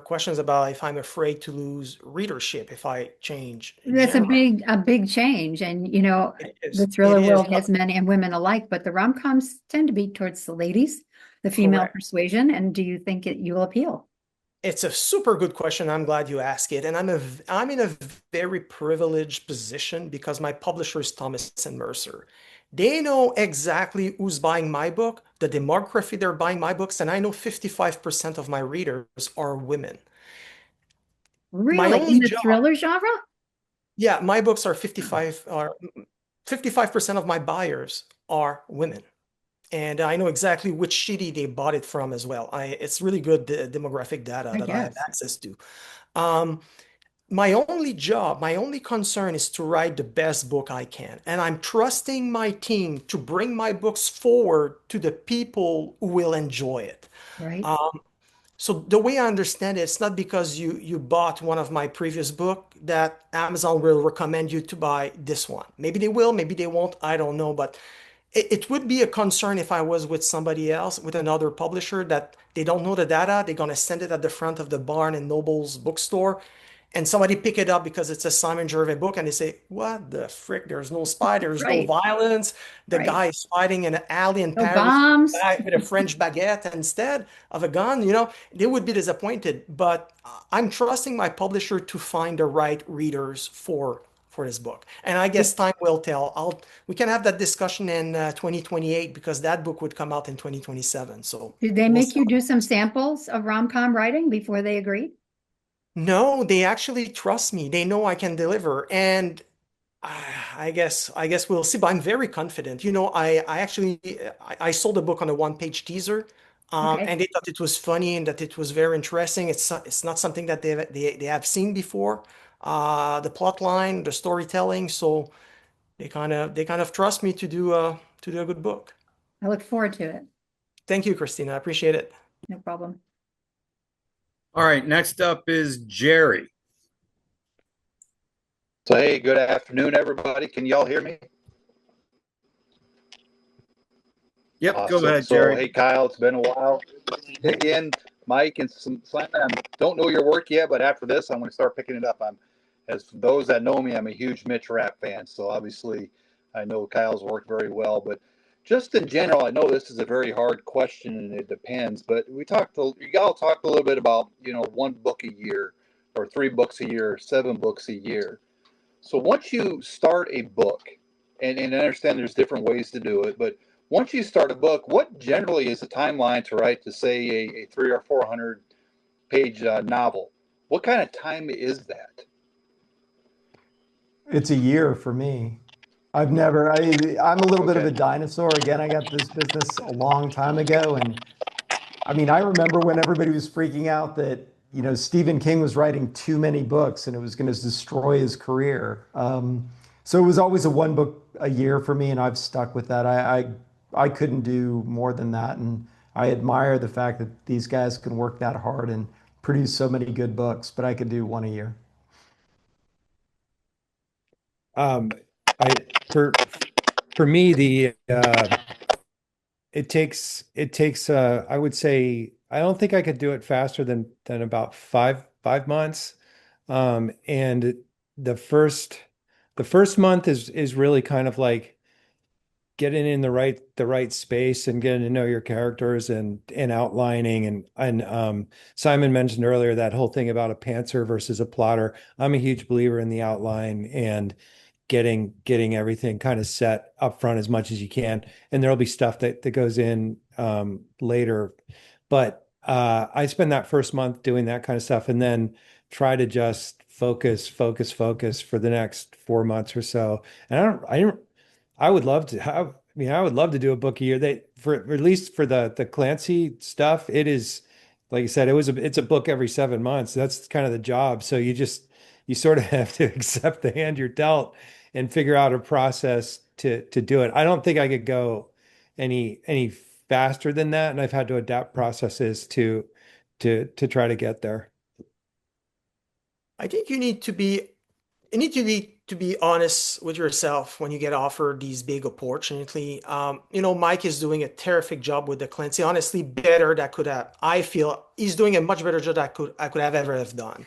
question is about if I'm afraid to lose readership if I change That's genre. a big change. And It the is. It thriller is. world has men and women alike, but the rom-coms tend to be towards the ladies, the female Correct. persuasion. And do you think you will appeal? It's a super good question. I'm glad you asked it. And I'm in a very privileged position because my publisher is Thomas and Mercer. They know exactly who's buying my book, the demography they're buying my books, and I know 55% of my readers are women. My Really? In only the job, thriller genre? yeah, my books are 55% of my buyers are women. And I know exactly which city they bought it from as well. It's really good demographic data I that I have guess. access to. Um, my only job, my only concern is to write the best book I can. And I'm trusting my team to bring my books forward to the people who will enjoy it. Right. So the way I understand it, it's not because you bought one of my previous book that Amazon will recommend you to buy this one. Maybe they will, maybe they won't, I don't know. But it would be a concern if I was with somebody else, with another publisher that they don't know the data, they're gonna send it at the front of the Barn and Noble's bookstore, and somebody pick it up because it's a Simon Gervais book, and they say, "What the frick? There's no spy, there's no Right. violence. The Right. guy is fighting in an alley in No Paris bombs. with a French baguette instead of a gun." They would be disappointed. But I'm trusting my publisher to find the right readers for this book. And I guess time will tell. We can have that discussion in 2028 because that book would come out in 2027. So Did they we'll make see. you do some samples of rom-com writing before they agreed? No, they actually trust me. They know I can deliver. And I guess we'll see. But I'm very confident. I actually I sold a book on a one-page teaser. Okay. And they thought it was funny and that it was very interesting. It's not something that they have seen before. The plot line, the storytelling. So they kind of trust me to do a good book. I look forward to it. Thank you, Christina. I appreciate it. No problem. All right, next up is Jerry. So, hey, good afternoon, everybody. Can y'all hear me? Yep, go Awesome. ahead, So, Jerry. hey, Kyle, it's been a while. Again, Mike and Slam, don't know your work yet, but after this, I'm going to start picking it up. As for those that know me, I'm a huge Mitch Rapp fan. So, obviously, I know Kyle's work very well. But just in general, I know this is a very hard question and it depends, but you all talked a little bit about, one book a year or 3 books a year, or 7 books a year. So once you start a book, and I understand there's different ways to do it, but once you start a book, what generally is the timeline to write to say a 300 or 400 page novel? What kind of time is that? It's a year for me. I'm a little bit of Okay. a dinosaur. Again, I got this business a long time ago. And I mean, I remember when everybody was freaking out that, Stephen King was writing too many books and it was going to destroy his career. So it was always a one book a year for me, and I've stuck with that. I couldn't do more than that. And I admire the fact that these guys can work that hard and produce so many good books, but I could do one a year. Um, I for me the I would say I don't think I could do it faster than about five months. And the first the first month is really kind of like getting in the right space and getting to know your characters and outlining and Simon mentioned earlier that whole thing about a pantser versus a plotter. I'm a huge believer in the outline and getting everything kind of set up front as much as you can. And there'll be stuff that goes in later. But I spend that first month doing that kind of stuff and then try to just focus for the next 4 months or so. And I would love to have, I mean, I would love to do a book a year. For at least for the Clancy stuff, it is, like I said, it's a book every 7 months. That's kind of the job. So you sort of have to accept the hand you're dealt and figure out a process to do it. I don't think I could go any faster than that, and I've had to adapt processes to try to get there. I think you need to be honest with yourself when you get offered these big opportunity. Mike is doing a terrific job with the Clancy. Honestly, better that could have. I feel he's doing a much better job that I could have ever have done.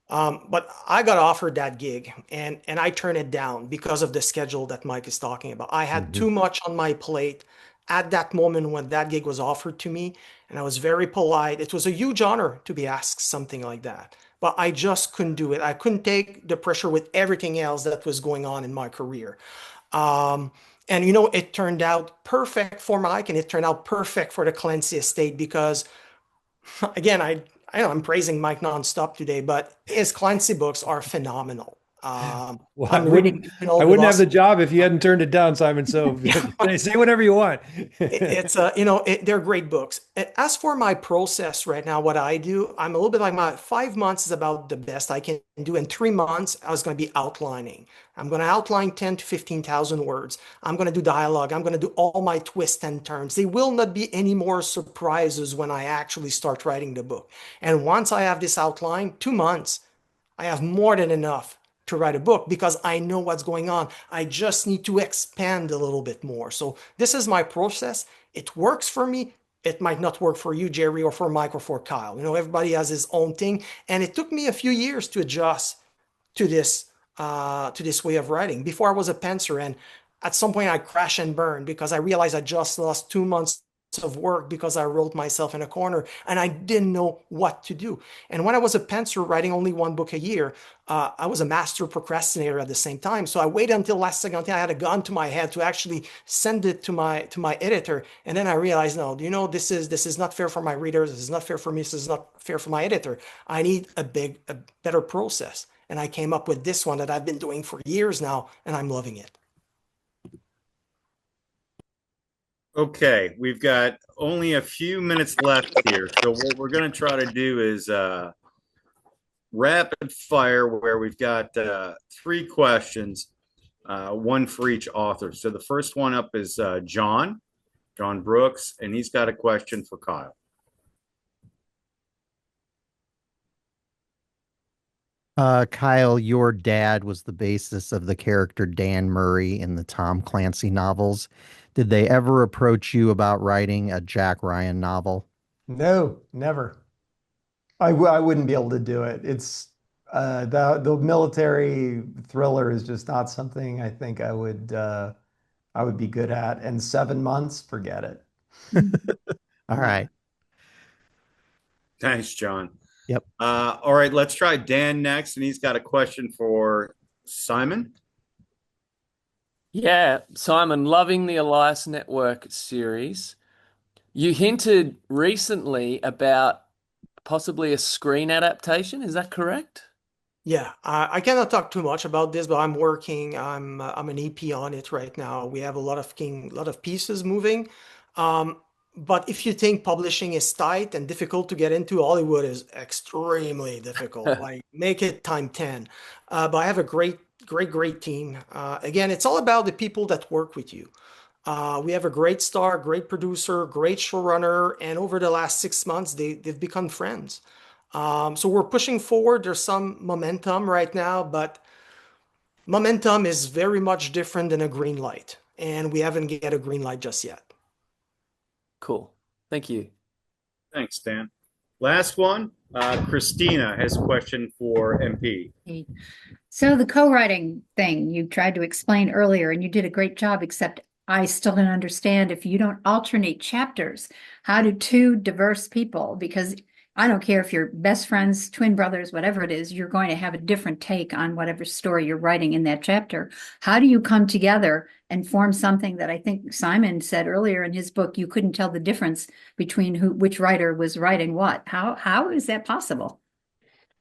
But I got offered that gig and I turned it down because of the schedule that Mike is talking about. I had Mhm. too much on my plate at that moment when that gig was offered to me, and I was very polite. It was a huge honor to be asked something like that, but I just couldn't do it. I couldn't take the pressure with everything else that was going on in my career. Um, and it turned out perfect for Mike, and it turned out perfect for the Clancy estate because again, I know I'm praising Mike nonstop today, but his Clancy books are phenomenal. Well, I'm reading Criminal I wouldn't have the Velocity. job if you hadn't turned it down, Simon. So say whatever you want. It's they're great books. As for my process right now, what I do, I'm a little bit like my 5 months is about the best I can do. In 3 months, I was going to be outlining. I'm going to outline 10 to 15,000 words. I'm going to do dialogue. I'm going to do all my twists and turns. There will not be any more surprises when I actually start writing the book. And once I have this outline, 2 months, I have more than enough to write a book because I know what's going on. I just need to expand a little bit more. So this is my process. It works for me. It might not work for you, Jerry, or for Mike, or for Kyle. Everybody has his own thing. And it took me a few years to adjust to this way of writing. Before I was a pantser, and at some point I crash and burn because I realized I just lost 2 months of work because I wrote myself in a corner and I didn't know what to do. And when I was a pantser writing only one book a year, I was a master procrastinator at the same time. So I waited until last second until I had a gun to my head to actually send it to my editor. And then I realized, no, this is not fair for my readers. This is not fair for me. This is not fair for my editor. I need a better process. And I came up with this one that I've been doing for years now, and I'm loving it. Okay, we've got only a few minutes left here. So what we're going to try to do is rapid fire, where we've got 3 questions, one for each author. So the first one up is John Brooks, and he's got a question for Kyle. Kyle, your dad was the basis of the character Dan Murray in the Tom Clancy novels. Did they ever approach you about writing a Jack Ryan novel? No, never. I wouldn't be able to do it. It's the military thriller is just not something I think I would I would be good at. And 7 months, forget it. All right. Thanks, John. Yep. All right, let's try Dan next, and he's got a question for Simon. Yeah, Simon, loving the Elias Network series. You hinted recently about possibly a screen adaptation. Is that correct? Yeah, I cannot talk too much about this, but I'm working. I'm an EP on it right now. We have a lot of pieces moving. Um, but if you think publishing is tight and difficult to get into, Hollywood is extremely difficult. Like make it time 10. But I have a great team. Again, it's all about the people that work with you. We have a great star, great producer, great showrunner, and over the last 6 months, they've become friends. So we're pushing forward. There's some momentum right now, but momentum is very much different than a green light, and we haven't get a green light just yet. Cool. Thank you. Thanks, Dan. Last one, Christina has a question for MP. So the co-writing thing you tried to explain earlier, and you did a great job, except I still don't understand if you don't alternate chapters. How do two diverse people, because I don't care if you're best friends, twin brothers, whatever it is, you're going to have a different take on whatever story you're writing in that chapter. How do you come together and form something that I think Simon said earlier in his book, you couldn't tell the difference between which writer was writing what? How is that possible?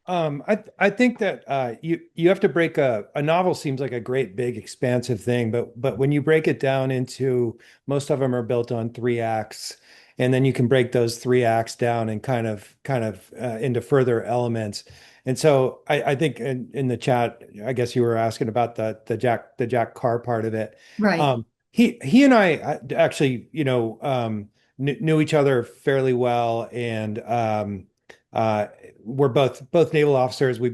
I think that you have to break a novel seems like a great big expansive thing, but when you break it down into most of them are built on 3 acts, and then you can break those 3 acts down and kind of into further elements. And so I think in the chat, I guess you were asking about the Jack Carr part of it. Right. He and I actually knew each other fairly well, and uh, we're both naval officers. We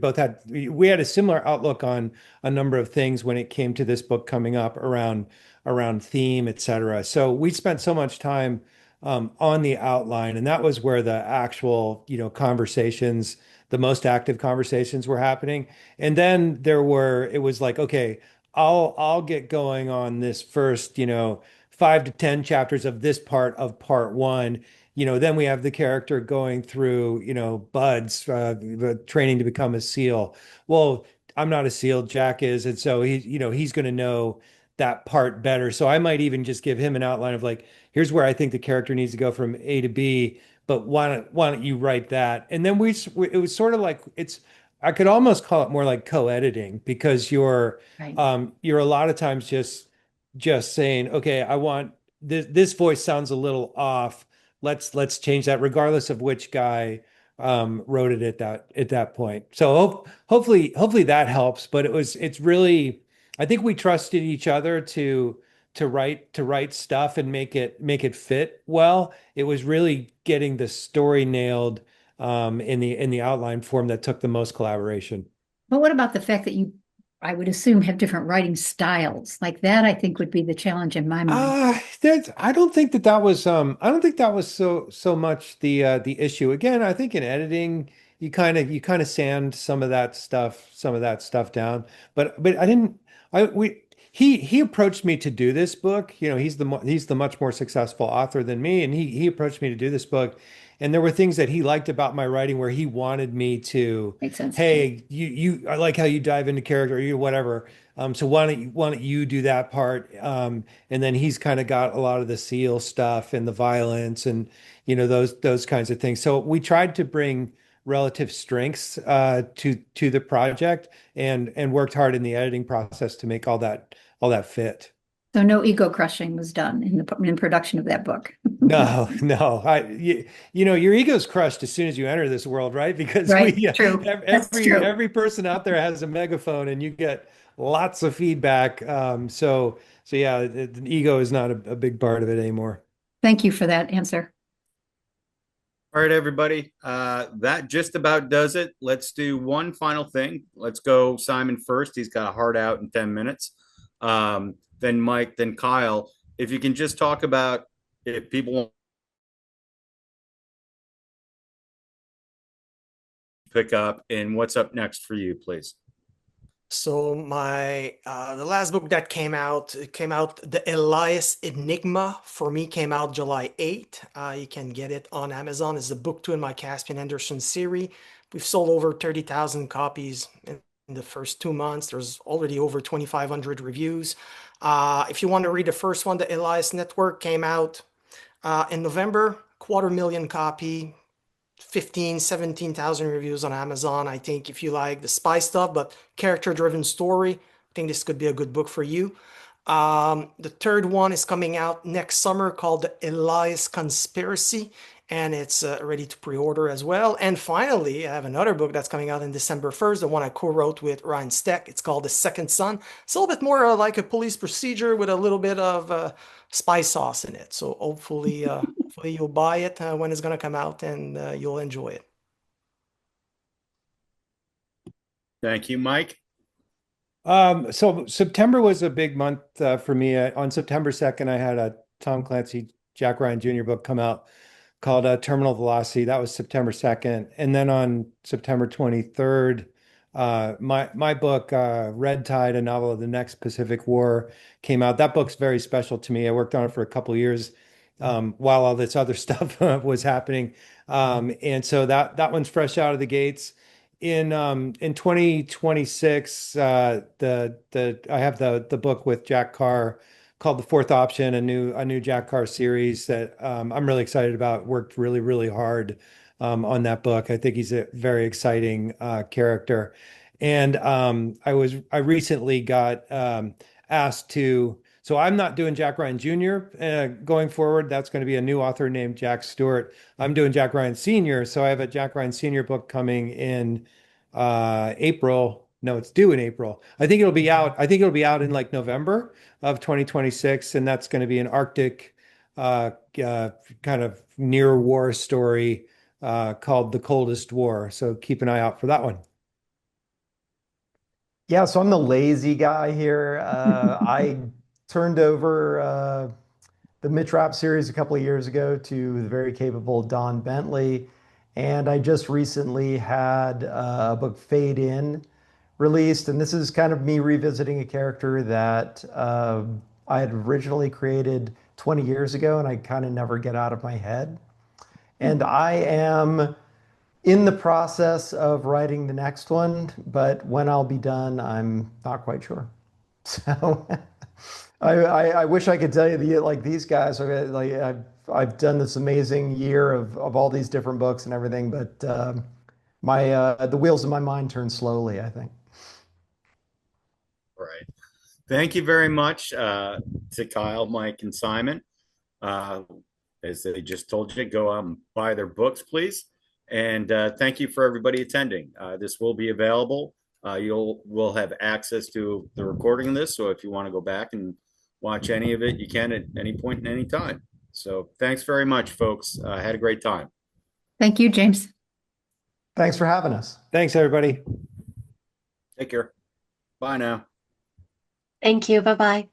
had a similar outlook on a number of things when it came to this book coming up around theme, et cetera. So we spent so much time on the outline, and that was where the actual conversations, the most active conversations were happening. And then it was like, okay, I'll get going on this first 5 to 10 chapters of this part of part one. Then we have the character going through, buds, the training to become a SEAL. Well, I'm not a SEAL, Jack is, and so he's going to know that part better. So I might even just give him an outline of like, here's where I think the character needs to go from A to B, but why don't you write that? And then it was sort of like I could almost call it more like co-editing because Right. you're a lot of times just saying, okay, I want this voice sounds a little off. Let's change that, regardless of which guy wrote it at that point. So hopefully that helps. But it's really, I think we trusted each other to write stuff and make it fit well. It was really getting the story nailed in the outline form that took the most collaboration. But what about the fact that I would assume, have different writing styles? Like that, I think would be the challenge in my mind. I don't think that was so much the issue. Again, I think in editing you kind of sand some of that stuff down. But I didn't I we he approached me to do this book. He's the much more successful author than me, and he approached me to do this book. And there were things that he liked about my writing where he wanted me to, Makes sense. hey, I like how you dive into character, or whatever. So why don't you do that part? And then he's kind of got a lot of the SEAL stuff and the violence and those kinds of things. So we tried to bring relative strengths to the project and worked hard in the editing process to make all that fit. So no ego crushing was done in production of that book. No, no. Your ego's crushed as soon as you enter this world, right? Because Right? True. That's true. every person out there has a megaphone, and you get lots of feedback. So yeah, the ego is not a big part of it anymore. Thank you for that answer. All right, everybody. That just about does it. Let's do one final thing. Let's go Simon first. He's got a hard out in 10 minutes. Then Mike, then Kyle. If you can just talk about if people want to pick up and what's up next for you, please. So the last book that came out, The Elias Enigma, for me, came out July 8th. You can get it on Amazon. It's the book two in my Caspian Anderson series. We've sold over 30,000 copies in the first 2 months. There's already over 2,500 reviews. If you want to read the first one, The Elias Network came out in November, 250,000 copy, 17,000 reviews on Amazon. I think if you like the spy stuff, but character-driven story, I think this could be a good book for you. The third one is coming out next summer called The Elias Conspiracy, and it's ready to pre-order as well. And finally, I have another book that's coming out in December 1st, the one I co-wrote with Ryan Steck. It's called The Second Son. It's a little bit more like a police procedure with a little bit of spy sauce in it. So hopefully you'll buy it when it's going to come out, and you'll enjoy it. Thank you, Mike. So September was a big month for me. On September 2nd, I had a Tom Clancy Jack Ryan Jr. book come out called Terminal Velocity. That was September 2nd. And then on September 23rd, my book, Red Tide, a novel of the next Pacific War, came out. That book's very special to me. I worked on it for a couple of years while all this other stuff was happening. And so that one's fresh out of the gates. In 2026, I have the book with Jack Carr called The Fourth Option, a new Jack Carr series that I'm really excited about. Worked really, really hard on that book. I think he's a very exciting character. And I recently got asked to. So I'm not doing Jack Ryan Jr. Going forward. That's going to be a new author named Jack Stewart. I'm doing Jack Ryan Sr. So I have a Jack Ryan Sr. book coming in April. No, it's due in April. I think it'll be out. I think it'll be out in like November of 2026, and that's going to be an Arctic kind of near war story called The Coldest War. So keep an eye out for that one. Yeah, so I'm the lazy guy here. I turned over the Mitrap series a couple of years ago to the very capable Don Bentley. And I just recently had a book, Fade In, released. And this is kind of me revisiting a character that I had originally created 20 years ago, and I kind of never get out of my head. And I am in the process of writing the next one, but when I'll be done, I'm not quite sure. So I wish I could tell you like these guys. Like I've done this amazing year of all these different books and everything, but the wheels in my mind turn slowly, I think. All right. Thank you very much to Kyle, Mike, and Simon. As they just told you, go out and buy their books, please. And thank you for everybody attending. This will be available. We'll have access to the recording of this. So if you want to go back and watch any of it, you can at any point in any time. So thanks very much, folks. I had a great time. Thank you, James. Thanks for having us. Thanks, everybody. Take care. Bye now. Thank you. Bye bye.